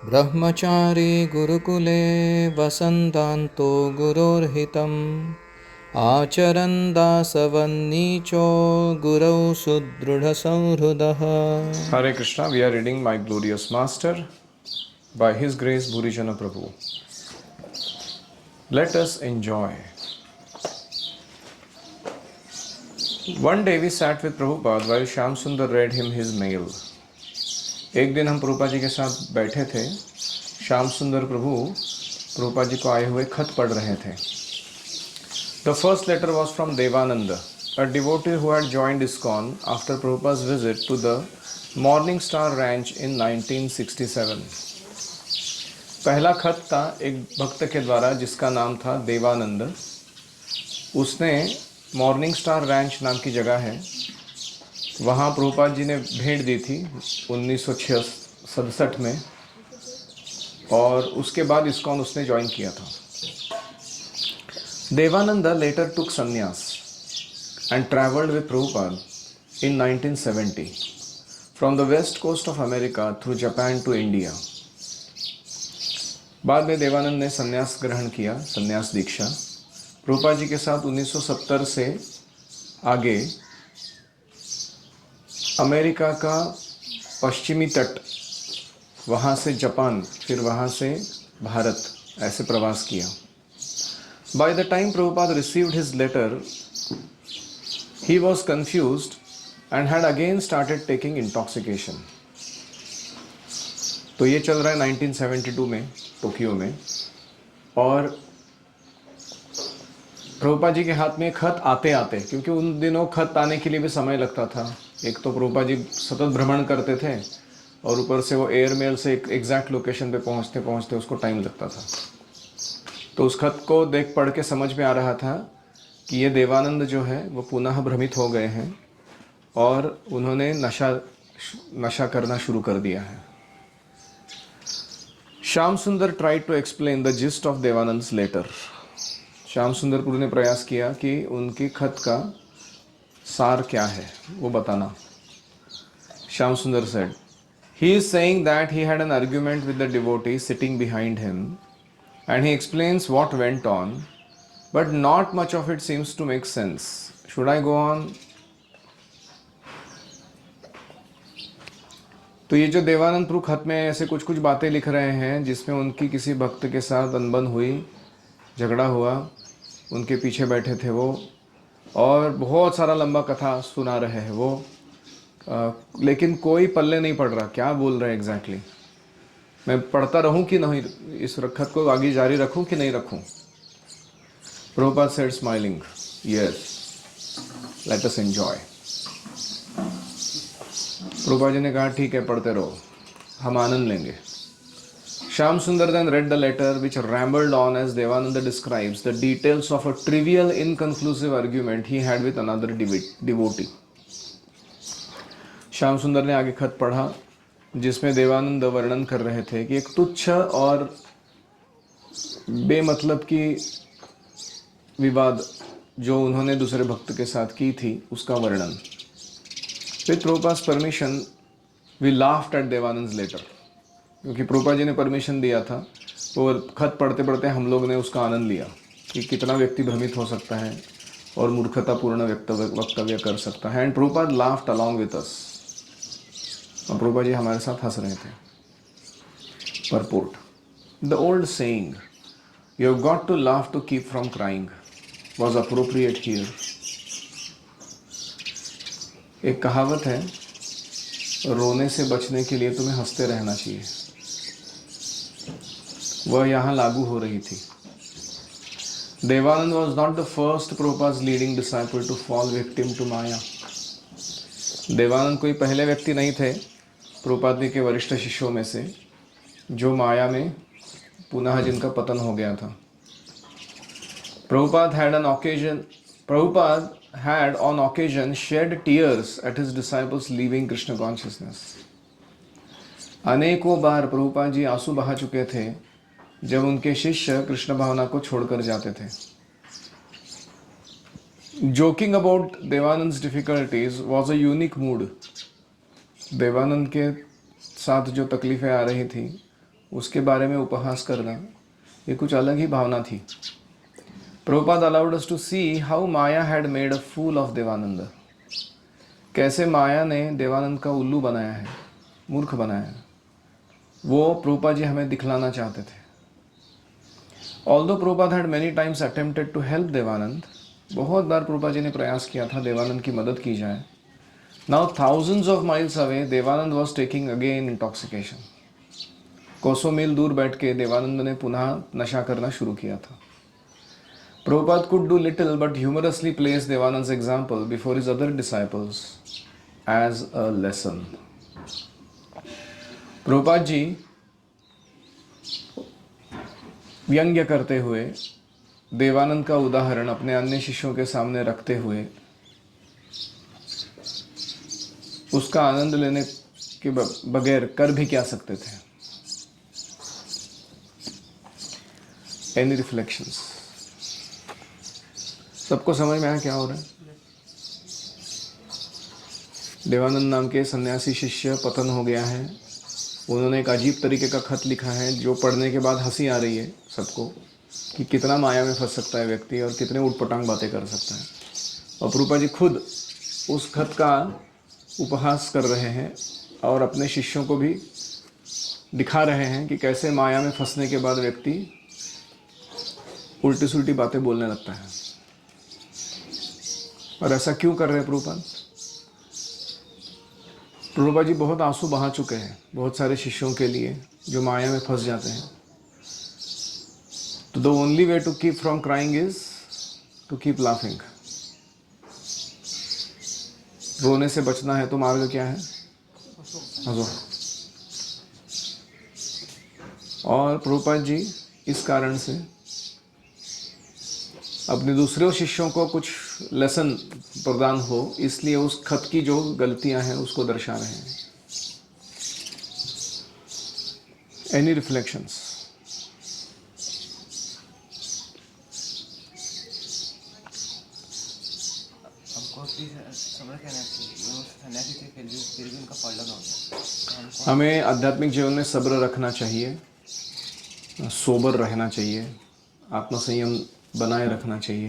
ब्रह्मचारी गुरुकुले वसन्तान्तो गुरोर्हितम् आचरन् दासवन्नीचो गुरौ सुदृढसंहृदः। Hare Krishna, we are reading My Glorious Master by His Grace Bhurijana Prabhu. Let us enjoy. One day we sat with Prabhupada while Shyam Sundar read him his mail. एक दिन हम प्रभुपाद जी के साथ बैठे थे. श्याम सुंदर प्रभु प्रभुपाद जी को आए हुए खत पढ़ रहे थे. The first letter was from Devananda, a devotee who had joined ISKCON after Prabhupada's visit to the Morning Star Ranch in 1967. पहला खत था एक भक्त के द्वारा जिसका नाम था देवानंद. उसने मॉर्निंग स्टार रैंच नाम की जगह है, वहाँ प्रभुपाद जी ने भेंट दी थी 1967 में, और उसके बाद ISKCON उसने ज्वाइन किया था. Devananda later took sannyas and traveled with Prabhupada in 1970 from the west coast of America through Japan to India. बाद में देवानंद ने संन्यास ग्रहण किया, संन्यास दीक्षा. प्रभुपाद जी के साथ 1970 से आगे अमेरिका का पश्चिमी तट, वहाँ से जापान, फिर वहाँ से भारत, ऐसे प्रवास किया. By the time Prabhupada received his letter, he was confused and had again started taking intoxication. तो ये चल रहा है 1972 में टोक्यो में, और प्रभुपाद जी के हाथ में खत आते आते, क्योंकि उन दिनों खत आने के लिए भी समय लगता था. एक तो प्रभुपाद जी सतत भ्रमण करते थे और ऊपर से वो एयरमेल से एक एग्जैक्ट लोकेशन पे पहुंचते पहुंचते उसको टाइम लगता था. तो उस खत को देख पढ़ के समझ में आ रहा था कि ये देवानंद जो है वो पुनः भ्रमित हो गए हैं और उन्होंने नशा करना शुरू कर दिया है. Shyam Sundar tried to explain the gist of Devanand's letter. Shyam Sundar Prabhu ने प्रयास किया कि उनकी खत का सार क्या है वो बताना. श्याम सुंदर said, he is saying that he had an argument with the devotee sitting behind him and he explains what went on, but not much of it seems to make sense. Should I go on? तो ये जो देवानंद प्रभु खत में ऐसे कुछ कुछ बातें लिख रहे हैं जिसमें उनकी किसी भक्त के साथ अनबन हुई, झगड़ा हुआ, उनके पीछे बैठे थे वो, और बहुत सारा लंबा कथा सुना रहे हैं वो, लेकिन कोई पल्ले नहीं पड़ रहा क्या बोल रहे हैं एग्जैक्टली. मैं पढ़ता रहूं कि नहीं, इस खत को आगे जारी रखूं कि नहीं रखूं. Prabhupada said smiling, yes, let us enjoy. Prabhupada ji ने कहा ठीक है, पढ़ते रहो, हम आनंद लेंगे. Shyam Sundar then read the letter which rambled on as Devananda describes the details of a trivial, inconclusive argument he had with another devotee. Shyam सुंदर ने आगे खत पढ़ा जिसमें देवानंद वर्णन कर रहे थे कि एक तुच्छ और बेमतलब की विवाद जो उन्होंने दूसरे भक्त के साथ की थी उसका वर्णन. With Prabhupada's permission, we laughed at Devanand's letter. क्योंकि प्रभुपाद जी ने परमिशन दिया था, तो खत पढ़ते पढ़ते हम लोग ने उसका आनंद लिया कि कितना व्यक्ति भ्रमित हो सकता है और मूर्खतापूर्ण वक्तव्य कर सकता है. And Prabhupada laughed along with us. और प्रभुपाद जी हमारे साथ हंस रहे थे. Purport. The old saying, you have got to laugh to keep from crying, was appropriate here. एक कहावत है, रोने से बचने के लिए तुम्हें हंसते रहना चाहिए, वह यहाँ लागू हो रही थी. Devanand was not the first Prabhupada's leading disciple to fall victim to maya. Devanand कोई पहले व्यक्ति नहीं थे प्रभुपाद जी के वरिष्ठ शिष्यों में से जो माया में पुनः जिनका पतन हो गया था. Prabhupada had on occasion shed tears at his disciples leaving Krishna consciousness. अनेकों बार प्रभुपाद जी आंसू बहा चुके थे जब उनके शिष्य कृष्ण भावना को छोड़कर जाते थे. Joking about Devanand's difficulties was a unique mood. Devanand के साथ जो तकलीफें आ रही थी उसके बारे में उपहास करना, ये कुछ अलग ही भावना थी। Prabhupada allowed us to see how Maya had made a fool of Devananda. कैसे माया ने देवानंद का उल्लू बनाया है, मूर्ख बनाया है, वो प्रभुपाद जी हमें दिखलाना चाहते थे। Although Prabhupada had many times attempted to help Devanand, बहुत बार प्रभुपाद जी ने प्रयास किया था देवानंद की मदद की जाए। Now thousands of miles away, Devanand was taking again intoxication. कोसों मील दूर बैठ के देवानंद ने पुनः नशा करना शुरू किया था। Prabhupada could do little but humorously placed Devanand's example before his other disciples as a lesson. Prabhupada ji व्यंग्य करते हुए देवानंद का उदाहरण अपने अन्य शिष्यों के सामने रखते हुए उसका आनंद लेने के बगैर कर भी क्या सकते थे। Any reflections? सबको समझ में आया क्या हो रहा है? देवानंद नाम के सन्यासी शिष्य पतन हो गया है। उन्होंने एक अजीब तरीके का खत लिखा है जो पढ़ने के बाद हंसी आ रही है सबको कि कितना माया में फंस सकता है व्यक्ति और कितने उटपटांग बातें कर सकता है। और प्रभुपाद जी खुद उस खत का उपहास कर रहे हैं और अपने शिष्यों को भी दिखा रहे हैं कि कैसे माया में फंसने के बाद व्यक्ति उल्टी सुल्टी बातें बोलने लगता है। और ऐसा क्यों कर रहे हैं प्रभुपाद? प्रभुपाद जी बहुत आंसू बहा चुके हैं बहुत सारे शिष्यों के लिए जो माया में फंस जाते हैं। तो the only way to keep from crying is to keep laughing. रोने से बचना है तो मार्ग क्या है? हंसो। और प्रभुपाद जी इस कारण से अपने दूसरे शिष्यों को कुछ लेसन प्रदान हो इसलिए उस खत की जो गलतियां हैं उसको दर्शा रहे हैं। Any reflections? हमको समझ कहना चाहिए वो सन्यासी थे फिर भी उनका फल लगा होता। हमें आध्यात्मिक जीवन में सब्र रखना चाहिए, सोबर रहना चाहिए, आत्मसंयम बनाए रखना चाहिए,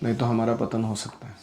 नहीं तो हमारा पतन हो सकता है।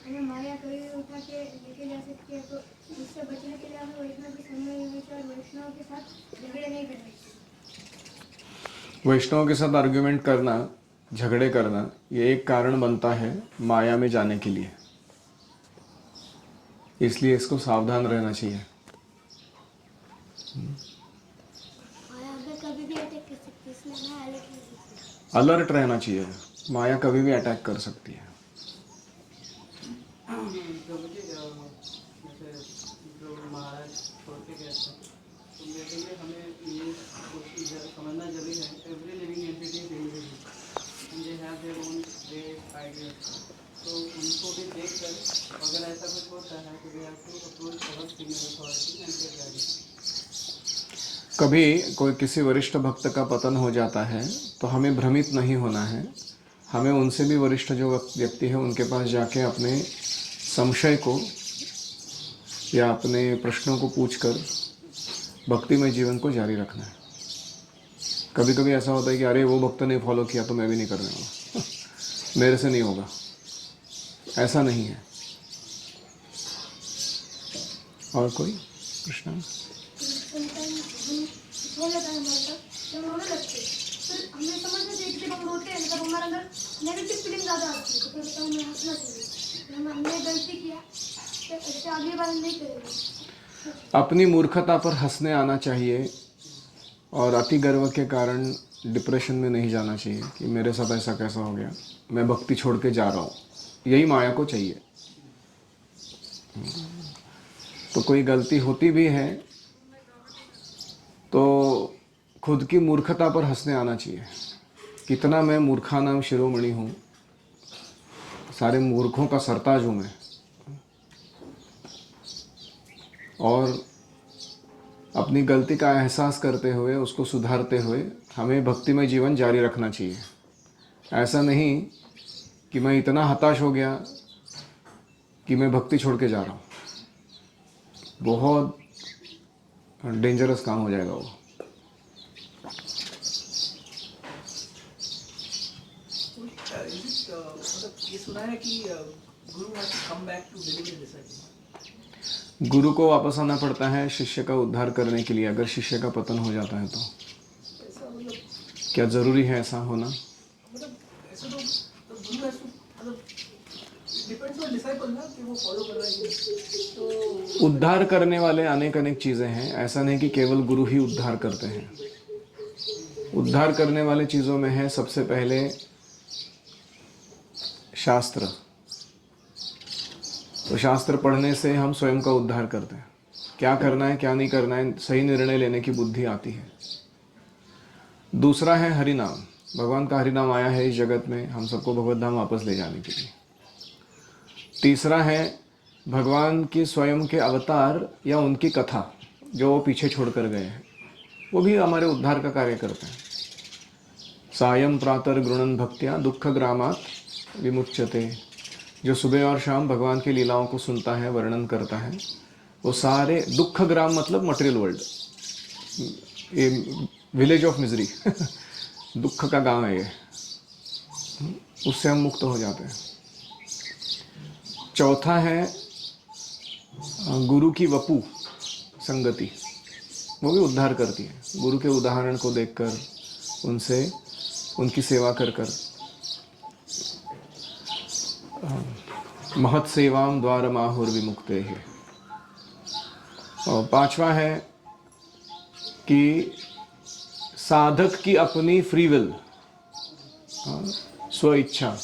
हमें माया कभी भी उठा के लेके जा सकती है, तो इससे बचने के लिए हमें वैष्णव के सामने और वैष्णव के साथ झगड़े नहीं करने चाहिए। वैष्णव के साथ आर्ग्यूमेंट करना, झगड़े करना, ये एक कारण बनता है माया में जाने के लिए। इसलिए इसको सावधान रहना चाहिए। माया हमें कभी भी अटैक कर सकती है, इसलिए हमें अलर्ट रहना चाहिए। अलर्ट रहना चाहिए। माया कभी भी अटैक कर सकती है। महाराज छोड़ के गए थे तो बेसिकली हमें ये समझना जरूरी है every living entity is individual and they have their own way ideas. तो उनको भी देखकर अगर ऐसा कुछ होता है तो we have to approach our senior authority and take guidance. कभी कोई किसी वरिष्ठ भक्त का पतन हो जाता है तो हमें भ्रमित नहीं होना है। हमें उनसे भी वरिष्ठ जो व्यक्ति है उनके पास जाके अपने संशय को या अपने प्रश्नों को पूछकर भक्तिमय जीवन को जारी रखना है। कभी कभी ऐसा होता है कि अरे वो भक्त ने फॉलो किया तो मैं भी नहीं करने वाला मेरे से नहीं होगा। ऐसा नहीं है। और कोई प्रश्न? हो जाता है हमारे साथ, जब रोने लगते हैं फिर हमें समझना चाहिए कि जब हम रोते हैं तब हमारे अंदर नेगेटिव फीलिंग ज़्यादा आती है, तो फिर बताओ हमें हंसना चाहिए। हमने गलती किया तो ऐसे अगली बार हम नहीं करेंगे। अपनी मूर्खता पर हंसने आना चाहिए और अति गर्व के कारण डिप्रेशन में नहीं जाना चाहिए कि मेरे साथ ऐसा कैसा हो गया, मैं भक्ति छोड़ के जा रहा हूँ। यही माया को चाहिए। तो कोई गलती होती भी है तो खुद की मूर्खता पर हंसने आना चाहिए। कितना मैं मूर्खानाम शिरोमणि हूँ, सारे मूर्खों का सरताज हूँ मैं। और अपनी गलती का एहसास करते हुए उसको सुधारते हुए हमें भक्तिमय जीवन जारी रखना चाहिए। ऐसा नहीं कि मैं इतना हताश हो गया कि मैं भक्ति छोड़ के जा रहा हूँ। बहुत डेंजरस काम हो जाएगा वो। मतलब ये सुना है कि guru has to come back to deliver disciple. गुरु को वापस आना पड़ता है शिष्य का उद्धार करने के लिए, अगर शिष्य का पतन हो जाता है तो। ऐसा मतलब क्या ज़रूरी है ऐसा होना? मतलब ऐसा तो गुरु हैज टू मतलब डिपेंड्स ऑन डिसाइपल ना कि वो फॉलो कर रहे हैं तो। उद्धार करने वाले अनेक अनेक चीज़ें हैं, ऐसा नहीं कि केवल गुरु ही उद्धार करते हैं। उद्धार करने वाले चीज़ों में है सबसे पहले शास्त्र। तो शास्त्र पढ़ने से हम स्वयं का उद्धार करते हैं, क्या करना है क्या नहीं करना है सही निर्णय लेने की बुद्धि आती है। दूसरा है हरिनाम, भगवान का हरिनाम आया है इस जगत में हम सबको भगवत धाम वापस ले जाने के लिए। तीसरा है भगवान की स्वयं के अवतार या उनकी कथा जो वो पीछे छोड़ कर गए हैं, वो भी हमारे उद्धार का कार्य करते हैं। सायं प्रातः गृणन भक्त्या दुख ग्रामात विमुच्यते, जो सुबह और शाम भगवान की लीलाओं को सुनता है, वर्णन करता है, वो सारे दुख ग्राम मतलब मटेरियल वर्ल्ड, ये विलेज ऑफ मिजरी दुख का गांव है ये, उससे हम मुक्त हो जाते हैं। चौथा है गुरु की वपु संगति, वो भी उद्धार करती है। गुरु के उदाहरण को देखकर, उनसे उनकी सेवा कर कर, महत सेवाम द्वार माहुर विमुक्ते है। और पांचवा है कि साधक की अपनी फ्री विल, स्व इच्छा,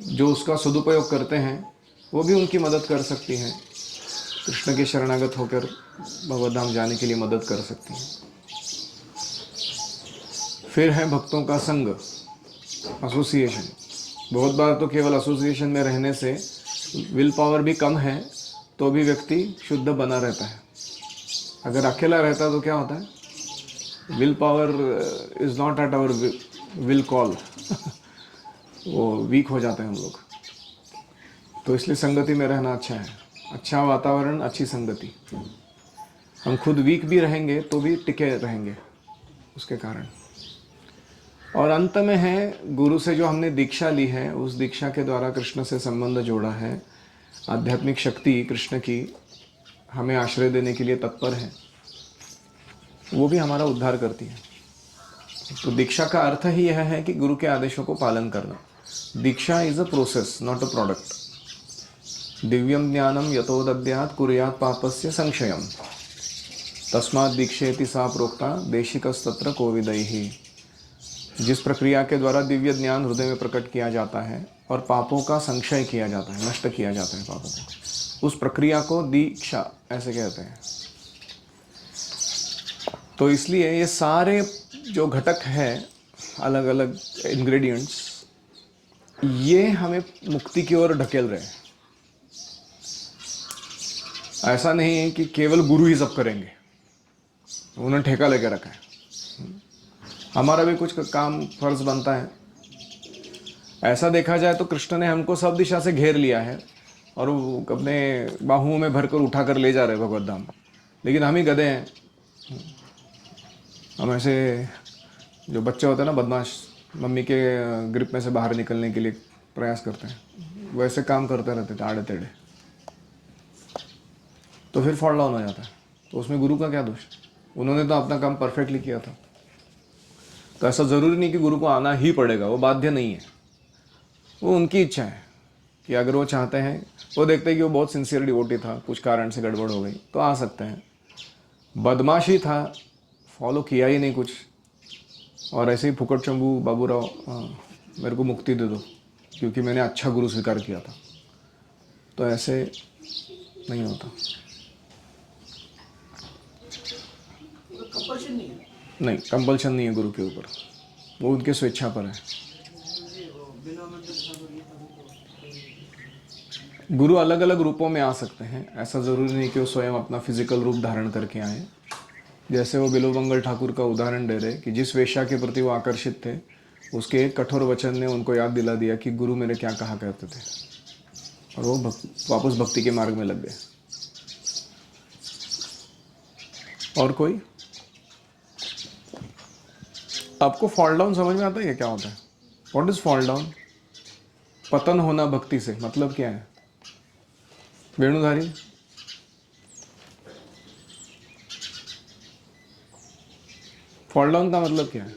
जो उसका सदुपयोग करते हैं वो भी उनकी मदद कर सकती हैं, कृष्ण के शरणागत होकर भगवत धाम जाने के लिए मदद कर सकती हैं। फिर है भक्तों का संग, एसोसिएशन। बहुत बार तो केवल एसोसिएशन में रहने से विल पावर भी कम है तो भी व्यक्ति शुद्ध बना रहता है। अगर अकेला रहता तो क्या होता है, will power is not at our will call वो वीक हो जाते हैं हम लोग। तो इसलिए संगति में रहना अच्छा है, अच्छा वातावरण, अच्छी संगति। हम खुद वीक भी रहेंगे तो भी टिके रहेंगे उसके कारण। और अंत में है गुरु से जो हमने दीक्षा ली है, उस दीक्षा के द्वारा कृष्ण से संबंध जोड़ा है, आध्यात्मिक शक्ति कृष्ण की हमें आश्रय देने के लिए तत्पर है, वो भी हमारा उद्धार करती है। तो दीक्षा का अर्थ ही यह है कि गुरु के आदेशों को पालन करना। Diksha is a process, not a product. दिव्यम ज्ञानम यतो दद्यात् कुर्यात् पापस्य संक्षयम, तस्मात् दीक्षेति सा प्रोक्ता देशिकस्तत्र कोविदैहि। जिस प्रक्रिया के द्वारा दिव्य ज्ञान हृदय में प्रकट किया जाता है और पापों का संक्षय किया जाता है, नष्ट किया जाता है पापों को, उस प्रक्रिया को दीक्षा ऐसे कहते हैं। तो इसलिए ये सारे जो घटक हैं, अलग अलग इंग्रेडिएंट्स, ये हमें मुक्ति की ओर ढकेल रहे हैं। ऐसा नहीं है कि केवल गुरु ही सब करेंगे, उन्होंने ठेका लेके रखा है। हमारा भी कुछ काम फर्ज बनता है। ऐसा देखा जाए तो कृष्ण ने हमको सब दिशा से घेर लिया है और वो अपने बाहुओं में भरकर उठा कर ले जा रहे भगवत धाम, लेकिन हम ही गधे हैं। हम ऐसे जो बच्चे होते हैं ना बदमाश, मम्मी के ग्रिप में से बाहर निकलने के लिए प्रयास करते हैं, वैसे काम करते रहते थे आड़े टेढ़े, तो फिर फॉल डाउन हो जाता है। तो उसमें गुरु का क्या दोष? उन्होंने तो अपना काम परफेक्टली किया था। तो ऐसा ज़रूरी नहीं कि गुरु को आना ही पड़ेगा, वो बाध्य नहीं है, वो उनकी इच्छा है कि अगर वो चाहते हैं, वो देखते हैं कि वो बहुत सिंसियर डिवोटी था, कुछ कारण से गड़बड़ हो गई तो आ सकते हैं। बदमाशी था, फॉलो किया ही नहीं कुछ, और ऐसे ही फुकट चंबू बाबूराव, मेरे को मुक्ति दे दो क्योंकि मैंने अच्छा गुरु स्वीकार किया था, तो ऐसे नहीं होता। कंपल्शन नहीं है, नहीं, कंपल्शन नहीं है गुरु के ऊपर, वो उनके स्वेच्छा पर है। गुरु अलग अलग रूपों में आ सकते हैं, ऐसा ज़रूरी नहीं कि वो स्वयं अपना फिजिकल रूप धारण करके आए। जैसे वो बिलोमंगल ठाकुर का उदाहरण दे रहे कि जिस वेश्या के प्रति वो आकर्षित थे, उसके एक कठोर वचन ने उनको याद दिला दिया कि गुरु मेरे क्या कहा करते थे, और वो वापस भक्ति के मार्ग में लग गए। और कोई? आपको फॉल डाउन समझ में आता है क्या होता है? What is fall down? पतन होना भक्ति से मतलब क्या है? वेणुधारी, फॉल डाउन का मतलब क्या है?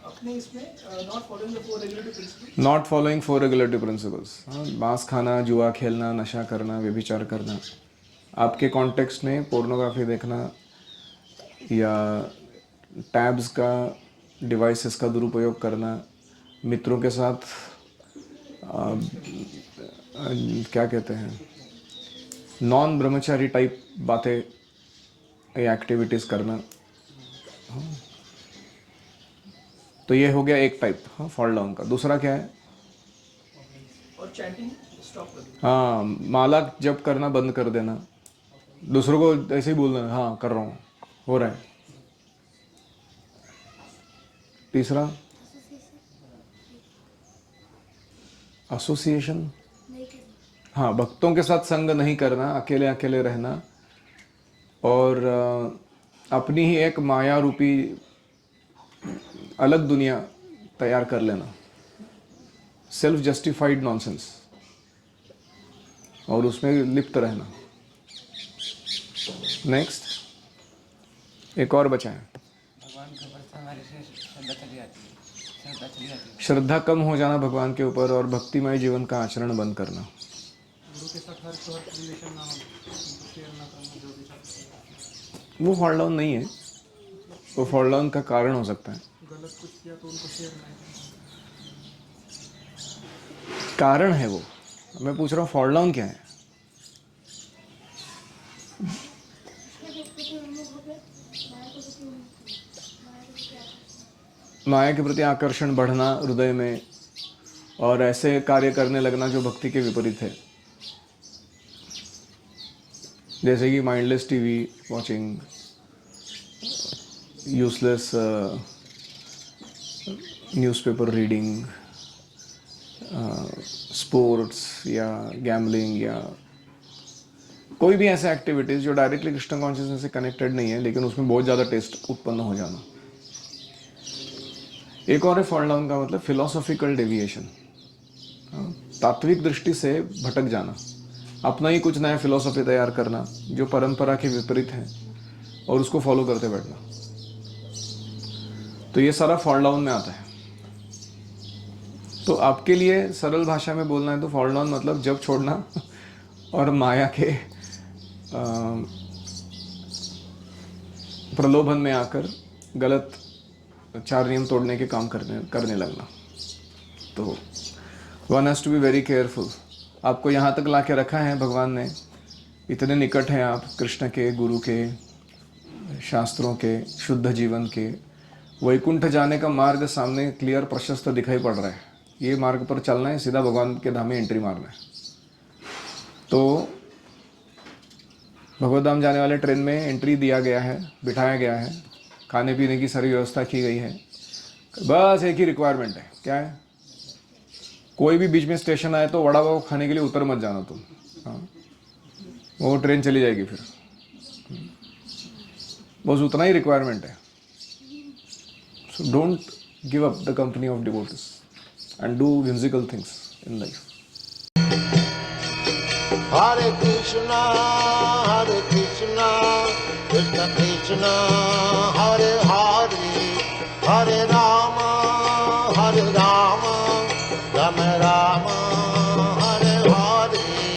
अपने इसमें not following the 4 regulatory principles. Not following 4 regulatory principles. मांस खाना, जुआ खेलना, नशा करना, व्यभिचार करना, आपके कॉन्टेक्स्ट में पोर्नोग्राफी देखना या टैब्स का, डिवाइसेस का दुरुपयोग करना, मित्रों के साथ क्या कहते हैं, नॉन ब्रह्मचारी टाइप बातें या एक्टिविटीज़ करना। तो ये हो गया एक टाइप फॉल डाउन का। दूसरा क्या है? और चैंटिंग स्टॉप कर दो। हाँ, माला जप करना बंद कर देना, दूसरों को ऐसे ही बोलना हाँ कर रहा हूँ, हो रहा है। तीसरा एसोसिएशन, नहीं करना। हाँ, भक्तों के साथ संग नहीं करना, अकेले अकेले रहना और अपनी ही एक माया रूपी अलग दुनिया तैयार कर लेना, सेल्फ जस्टिफाइड नॉनसेंस, और उसमें लिप्त रहना। नेक्स्ट एक और बचा है, भगवान के ऊपर से हमारी से श्रद्धा चली जाती है, श्रद्धा चली जाती है। श्रद्धा कम हो जाना भगवान के ऊपर और भक्तिमय जीवन का आचरण बंद करना। गुरु के साथ हर रिलेशन ना हो, उनको शेयर ना करना, जो भी चाहते वो फॉल डाउन नहीं है, वो फॉल डाउन का कारण हो सकता है। गलत कुछ किया तो उनको शेयर नहीं करना। कारण है वो, मैं पूछ रहा हूँ फॉल डाउन क्या है? माया के प्रति आकर्षण बढ़ना हृदय में और ऐसे कार्य करने लगना जो भक्ति के विपरीत है, जैसे कि mindless TV watching, useless newspaper reading, sports या गैम्बलिंग या कोई भी ऐसे एक्टिविटीज़ जो डायरेक्टली कृष्ण कॉन्शियसनेस से कनेक्टेड नहीं है लेकिन उसमें बहुत ज़्यादा टेस्ट उत्पन्न हो जाना। एक और है फॉल डाउन का मतलब फिलोसॉफिकल डेविएशन, तात्विक दृष्टि से भटक जाना, अपना ही कुछ नया फिलोसॉफी तैयार करना जो परंपरा के विपरीत है और उसको फॉलो करते बैठना। तो ये सारा फॉल डाउन में आता है। तो आपके लिए सरल भाषा में बोलना है तो फॉल डाउन मतलब जब छोड़ना और माया के प्रलोभन में आकर गलत 4 नियम तोड़ने के काम करने लगना। तो one has to be very careful. आपको यहाँ तक ला के रखा है भगवान ने, इतने निकट हैं आप कृष्ण के, गुरु के, शास्त्रों के, शुद्ध जीवन के। वैकुंठ जाने का मार्ग सामने क्लियर प्रशस्त दिखाई पड़ रहा है, ये मार्ग पर चलना है, सीधा भगवान के धाम में एंट्री मारना है। तो भगवत धाम जाने वाले ट्रेन में एंट्री दिया गया है, बिठाया गया है, खाने पीने की सारी व्यवस्था की गई है। बस एक ही रिक्वायरमेंट है, क्या है? कोई भी बीच में स्टेशन आए तो वड़ा पाव खाने के लिए उतर मत जाना तुम, हाँ, वो ट्रेन चली जाएगी फिर। बस उतना ही रिक्वायरमेंट है। So don't give up the company of devotees and do whimsical things in life. Hare Krishna, Krishna Krishna, Hare Hare, Hare Rama, Rama Rama